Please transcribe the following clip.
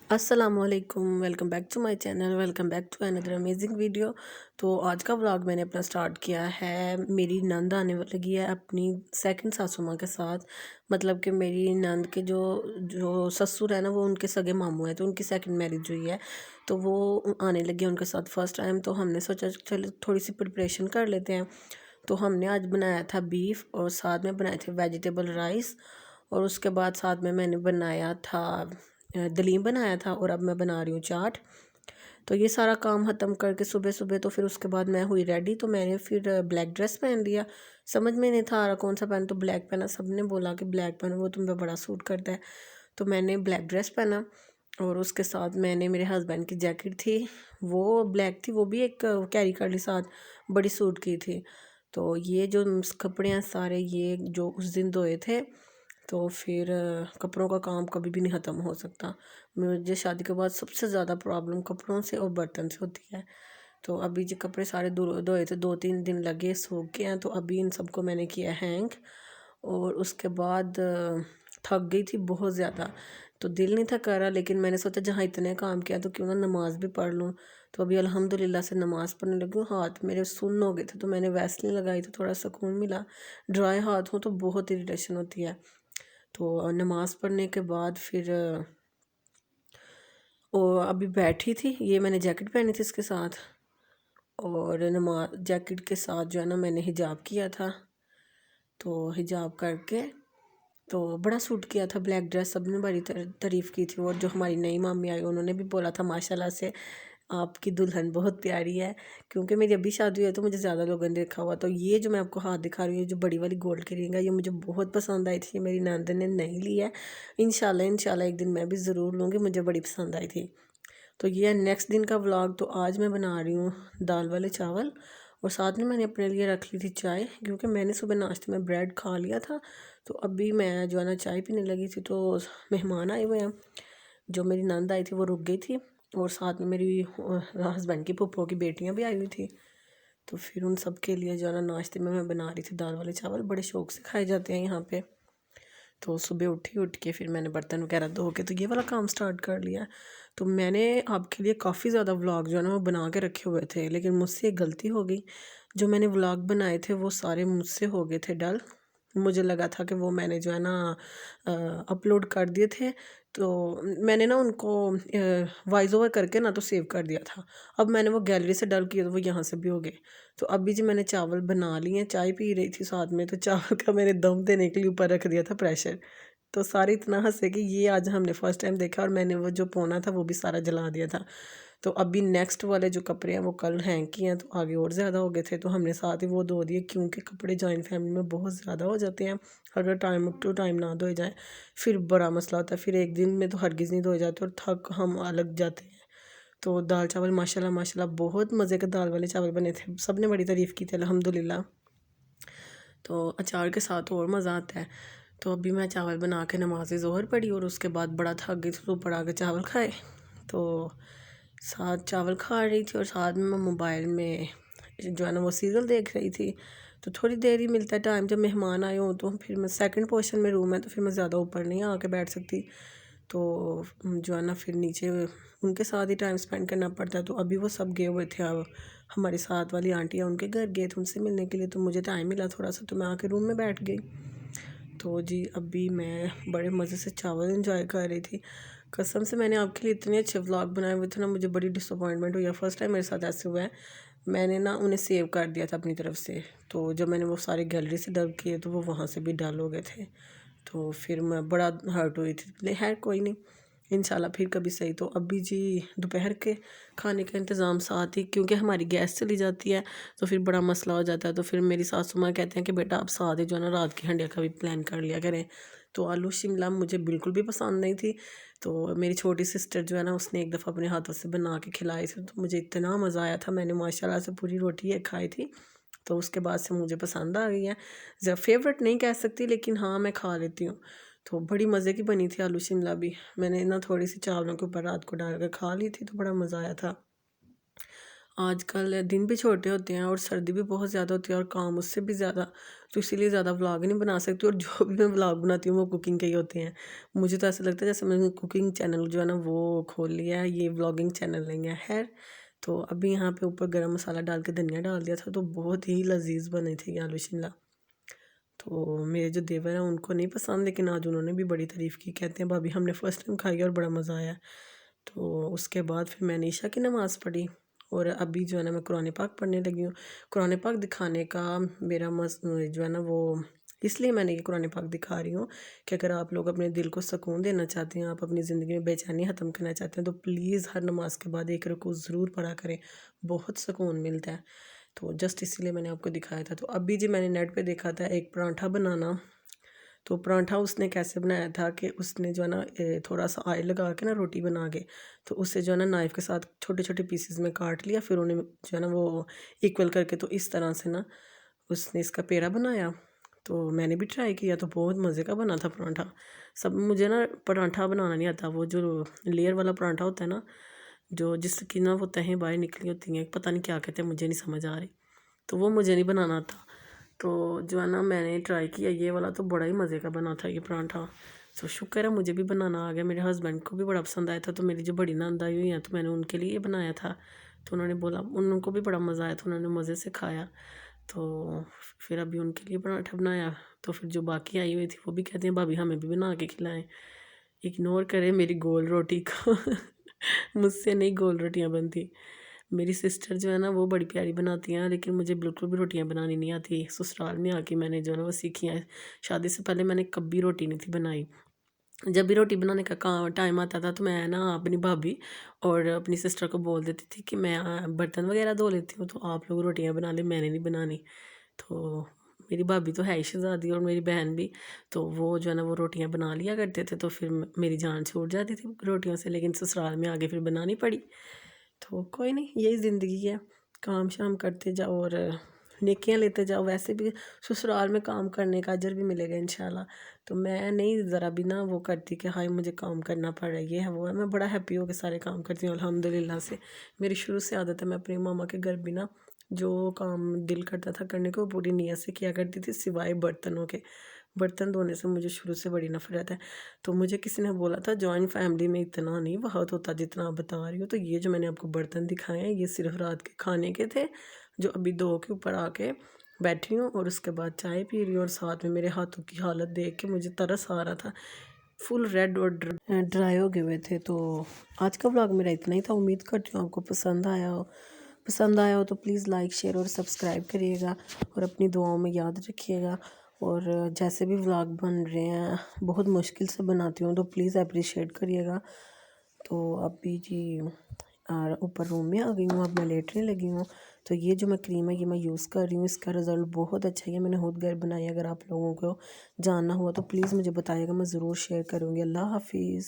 अस्सलामुअलैकुम, welcome back to my channel, welcome back to another amazing video. तो आज का व्लॉग मैंने अपना स्टार्ट किया है। मेरी नंद आने लगी है अपनी सेकंड सासू माँ के साथ। मतलब कि मेरी नंद के जो जो ससुर है ना, वो उनके सगे मामू हैं, तो उनकी सेकंड मैरिज हुई है। तो वो आने लगी है उनके साथ फर्स्ट टाइम। तो हमने सोचा चलो थोड़ी सी प्रिपरेशन कर लेते हैं। तो हमने आज बनाया था बीफ और साथ में बनाए थे वेजिटेबल राइस। और उसके बाद साथ में मैंने बनाया था दलीम बनाया था। और अब मैं बना रही हूँ चाट। तो ये सारा काम ख़त्म करके सुबह सुबह तो फिर उसके बाद मैं हुई रेडी। तो मैंने फिर ब्लैक ड्रेस पहन लिया। समझ में नहीं था आ रहा कौन सा पहन, तो ब्लैक पहना। सब ने बोला कि ब्लैक पहनो, वो तुम्हें बड़ा सूट करता है। तो मैंने ब्लैक ड्रेस पहना। और उसके साथ मैंने मेरे हस्बैंड की जैकेट थी, वो ब्लैक थी, वो भी एक कैरी कर ली साथ, बड़ी सूट की थी। तो ये जो कपड़े हैं सारे, ये जो उस दिन धोए थे। तो फिर कपड़ों का काम कभी भी नहीं ख़त्म हो सकता। मुझे शादी के बाद सबसे ज़्यादा प्रॉब्लम कपड़ों से और बर्तन से होती है। तो अभी जो कपड़े सारे धोए थे, 2-3 दिन लगे सूख के हैं। तो अभी इन सबको मैंने किया हैंग। और उसके बाद थक गई थी बहुत ज़्यादा। तो दिल नहीं था कर रहा, लेकिन मैंने सोचा जहाँ इतने काम किया तो क्यों ना नमाज़ भी पढ़ लूँ। तो अभी अल्हम्दुलिल्लाह से नमाज़ पढ़ने लगी हूँ। हाथ मेरे सुन्न हो गए थे, तो मैंने वैसलीन लगाई तो थोड़ा सुकून मिला। ड्राई हाथ हो तो बहुत इरिटेशन होती है। तो नमाज़ पढ़ने के बाद फिर और अभी बैठी थी, ये मैंने जैकेट पहनी थी इसके साथ। और नमाज जैकेट के साथ जो है ना, मैंने हिजाब किया था। तो हिजाब करके तो बड़ा सूट किया था ब्लैक ड्रेस, सबने बड़ी तारीफ़ की थी। और जो हमारी नई मामी आई, उन्होंने भी बोला था माशाल्लाह से आपकी दुल्हन बहुत प्यारी है। क्योंकि मेरी अभी शादी हुई है तो मुझे ज़्यादा लोगों ने देखा हुआ। तो ये जो मैं आपको हाथ दिखा रही हूँ, जो बड़ी वाली गोल्ड की रिंग है, ये मुझे बहुत पसंद आई थी। मेरी नंद ने नहीं ली है। इंशाल्लाह इंशाल्लाह एक दिन मैं भी ज़रूर लूँगी, मुझे बड़ी पसंद आई थी। तो ये है नेक्स्ट दिन का व्लॉग। तो आज मैं बना रही हूँ दाल वाले चावल। और साथ में मैंने अपने लिए रख ली थी चाय, क्योंकि मैंने सुबह नाश्ते में ब्रेड खा लिया था। तो अभी मैं जो है ना चाय पीने लगी थी। तो मेहमान आए हुए हैं, जो मेरी नंद आई थी वो रुक गई थी। और साथ में मेरी हस्बैंड की फूफो की बेटियां भी आई हुई थी। तो फिर उन सब के लिए जो है ना नाश्ते में मैं बना रही थी दाल वाले चावल। बड़े शौक से खाए जाते हैं यहाँ पे। तो सुबह उठ के फिर मैंने बर्तन वगैरह धो के तो ये वाला काम स्टार्ट कर लिया। तो मैंने आपके लिए काफ़ी ज़्यादा व्लॉग जो है ना वो बना के रखे हुए थे, लेकिन मुझसे एक गलती हो गई। जो मैंने व्लॉग बनाए थे वो सारे मुझसे हो गए थे डल। मुझे लगा था कि वो मैंने जो है ना अपलोड कर दिए थे। तो मैंने ना उनको वॉइस ओवर करके ना तो सेव कर दिया था। अब मैंने वो गैलरी से डल किया तो वो यहाँ से भी हो गए। तो अभी जी मैंने चावल बना लिए, चाय पी रही थी साथ में, तो चावल का मैंने दम देने के लिए ऊपर रख दिया था प्रेशर। तो सारे इतना हंसे कि ये आज हमने फर्स्ट टाइम देखा, और मैंने वो जो पोना था वो भी सारा जला दिया था। तो अभी नेक्स्ट वाले जो कपड़े हैं वो कल हैंग किए हैं, तो आगे और ज़्यादा हो गए थे, तो हमने साथ ही वो धो दिए। क्योंकि कपड़े जॉइंट फैमिली में बहुत ज़्यादा हो जाते हैं, अगर टाइम टू टाइम ना धोए जाए फिर बड़ा मसला होता है। फिर एक दिन में तो हरगिज़ नहीं धोए जाते और थक हम अलग जाते हैं। तो दाल चावल माशाल्लाह माशाल्लाह बहुत मज़े के दाल वाले चावल बने थे, सब ने बड़ी तारीफ़ की थी अल्हम्दुलिल्लाह। तो अचार के साथ और मज़ा आता है। तो अभी मैं चावल बना के नमाज ज़ोहर पढ़ी, और उसके बाद बड़ा थक गई थी तो ऊपर आके चावल खाए। तो साथ चावल खा रही थी और साथ में मैं मोबाइल में जो है ना वो सीरियल देख रही थी। तो थोड़ी देर ही मिलता है टाइम, जब मेहमान आए हों तो फिर मैं सेकंड पोर्शन में रूम है, तो फिर मैं ज़्यादा ऊपर नहीं आके बैठ सकती। तो जो है ना फिर नीचे उनके साथ ही टाइम स्पेंड करना पड़ता है। तो अभी वो सब गए हुए थे, अब हमारे साथ वाली आंटी है उनके घर गए थे उनसे मिलने के लिए। तो मुझे टाइम मिला थोड़ा सा, तो मैं आके रूम में बैठ गई। तो जी अभी मैं बड़े मज़े से चावल इंजॉय कर रही थी। कसम से मैंने आपके लिए इतने अच्छे व्लॉग बनाए हुए थे ना, मुझे बड़ी डिसअपॉइंटमेंट हुई है। फर्स्ट टाइम मेरे साथ ऐसे हुआ है। मैंने ना उन्हें सेव कर दिया था अपनी तरफ से, तो जब मैंने वो सारे गैलरी से डल किए तो वो वहाँ से भी डल हो गए थे। तो फिर मैं बड़ा हर्ट हुई थी, ले है कोई नहीं, इंशाल्लाह फिर कभी सही। तो अभी जी दोपहर के खाने का इंतज़ाम साथ ही, क्योंकि हमारी गैस चली जाती है तो फिर बड़ा मसला हो जाता है। तो फिर मेरी सासू माँ कहते हैं कि बेटा आप साथ ही जो है ना रात की हंडिया का भी प्लान कर लिया करें। तो आलू शिमला मुझे बिल्कुल भी पसंद नहीं थी। तो मेरी छोटी सिस्टर जो है ना, उसने एक दफ़ा अपने हाथों से बना के खिलाई थी, तो मुझे इतना मज़ा आया था। मैंने माशाल्लाह से पूरी रोटी एक खाई थी। तो उसके बाद से मुझे पसंद आ गई है। फेवरेट नहीं कह सकती, लेकिन हाँ मैं खा लेती हूँ। तो बड़ी मज़े की बनी थी आलू शिमला भी। मैंने ना थोड़ी सी चावलों के ऊपर रात को डाल कर खा ली थी, तो बड़ा मज़ा आया था। आजकल दिन भी छोटे होते हैं और सर्दी भी बहुत ज़्यादा होती है और काम उससे भी ज़्यादा, तो इसीलिए ज़्यादा व्लॉग नहीं बना सकती, और जो भी मैं व्लॉग बनाती हूँ वो कुकिंग के ही होते हैं। मुझे तो ऐसा लगता है जैसे मैंने कुकिंग चैनल जो है ना वो खोल लिया है, ये व्लॉगिंग चैनल नहीं है। खैर, तो अभी यहाँ पे ऊपर गरम मसाला डाल के धनिया डाल दिया था, तो बहुत ही लजीज बने थे ये आलू शिमला। तो मेरे जो देवर हैं उनको नहीं पसंद, लेकिन आज उन्होंने भी बड़ी तारीफ़ की, कहते हैं भाभी हमने फ़र्स्ट टाइम खाई और बड़ा मज़ा आया। तो उसके बाद फिर मैंने ईशा की नमाज़ पढ़ी, और अभी जो है ना मैं कुरान पाक पढ़ने लगी हूँ। कुरान पाक दिखाने का मेरा जो है ना वो, इसलिए मैंने ये कुरान पाक दिखा रही हूँ कि अगर आप लोग अपने दिल को सुकून देना चाहते हैं, आप अपनी ज़िंदगी में बेचैनी ख़त्म करना चाहते हैं, तो प्लीज़ हर नमाज के बाद एक रकूत ज़रूर पढ़ा करें, बहुत सुकून मिलता है। तो जस्ट इसीलिए मैंने आपको दिखाया था। तो अभी जी मैंने नेट पे देखा था एक परांठा बनाना। तो परांठा उसने कैसे बनाया था कि उसने जो है ना थोड़ा सा ऑयल लगा के ना रोटी बना के, तो उससे जो है ना नाइफ़ के साथ छोटे छोटे पीसेस में काट लिया, फिर उन्हें जो है ना वो इक्वल करके, तो इस तरह से ना उसने इसका पेड़ा बनाया। तो मैंने भी ट्राई किया, तो बहुत मज़े का बना था परांठा। सब मुझे ना परांठा बनाना नहीं आता, वो जो लेयर वाला परांठा होता है ना, जो जिसकी ना वो तहें बाहर निकली होती हैं, पता नहीं क्या कहते हैं, मुझे नहीं समझ आ रही, तो वो मुझे नहीं बनाना आता। तो जो है ना मैंने ट्राई किया ये वाला, तो बड़ा ही मज़े का बना था ये परांठा। तो शुक्र है मुझे भी बनाना आ गया, मेरे हस्बैंड को भी बड़ा पसंद आया था। तो मेरी जो बड़ी नंद आई हुई हैं, तो मैंने उनके लिए ये बनाया था, तो उन्होंने बोला, उनको भी बड़ा मज़ा आया, तो उन्होंने मज़े से खाया। तो फिर अभी उनके लिए पराठा बनाया, तो फिर जो बाकी आई हुई थी वो भी कहते हैं भाभी हमें भी बना के खिलाएं। इग्नोर करें मेरी गोल रोटी को मुझसे नहीं गोल रोटियां बनती। मेरी सिस्टर जो है ना वो बड़ी प्यारी बनाती हैं, लेकिन मुझे बिल्कुल भी रोटियां बनानी नहीं आती। ससुराल में आके मैंने जो है ना वो सीखी हैं। शादी से पहले मैंने कभी रोटी नहीं थी बनाई। जब भी रोटी बनाने का काम टाइम आता था, तो मैं ना अपनी भाभी और अपनी सिस्टर को बोल देती थी कि मैं बर्तन वगैरह धो लेती हूँ, तो आप लोग रोटियां बना ले, मैंने नहीं बनानी। तो मेरी भाभी तो है ही शहज़ादी, और मेरी बहन भी, तो वो जो है ना वो रोटियां बना लिया करते थे, तो फिर मेरी जान छूट जाती थी रोटियों से, लेकिन ससुराल में आगे फिर बनानी पड़ी। तो कोई नहीं, यही ज़िंदगी है, काम शाम करते जाओ और नेकियां लेते जाओ। वैसे भी ससुराल में काम करने का अजर भी मिलेगा इंशाल्लाह। तो मैं नहीं ज़रा भी ना वो करती कि हाय मुझे काम करना पड़ रहा है, ये है वो है। मैं बड़ा हैप्पी हो के सारे काम करती हूँ अल्हम्दुलिल्लाह से। मेरी शुरू से आदत है, मैं अपनी मामा के घर भी ना जो काम दिल करता था करने को, वो पूरी नीयत से किया करती थी, सिवाय बर्तनों के। बर्तन धोने से मुझे शुरू से बड़ी नफरत है। तो मुझे किसी ने बोला था जॉइंट फैमिली में इतना नहीं बहुत होता जितना आप बता रही हो। तो ये जो मैंने आपको बर्तन दिखाए हैं, ये सिर्फ रात के खाने के थे, जो अभी दो के ऊपर आके बैठी हूँ, और उसके बाद चाय पी रही हूँ। और साथ में मेरे हाथों की हालत देख के मुझे तरस आ रहा था, फुल रेड और ड्राई हो गए हुए थे। तो आज का व्लॉग मेरा इतना ही था। उम्मीद करती हूँ आपको पसंद आया हो तो प्लीज़ लाइक शेयर और सब्सक्राइब करिएगा, और अपनी दुआओं में याद रखिएगा। और जैसे भी व्लॉग बन रहे हैं बहुत मुश्किल से बनाती हूँ, तो प्लीज़ अप्रिशिएट करिएगा। तो अभी जी ऊपर रूम में आ गई हूँ, अब मैं लेटने लगी हूँ। तो ये जो मैं क्रीम है ये मैं यूज़ कर रही हूँ, इसका रिज़ल्ट बहुत अच्छा है। मैंने खुद घर बनाई है, अगर आप लोगों को जानना हुआ तो प्लीज़ मुझे बताइएगा, मैं ज़रूर शेयर करूँगी। अल्लाह हाफिज़।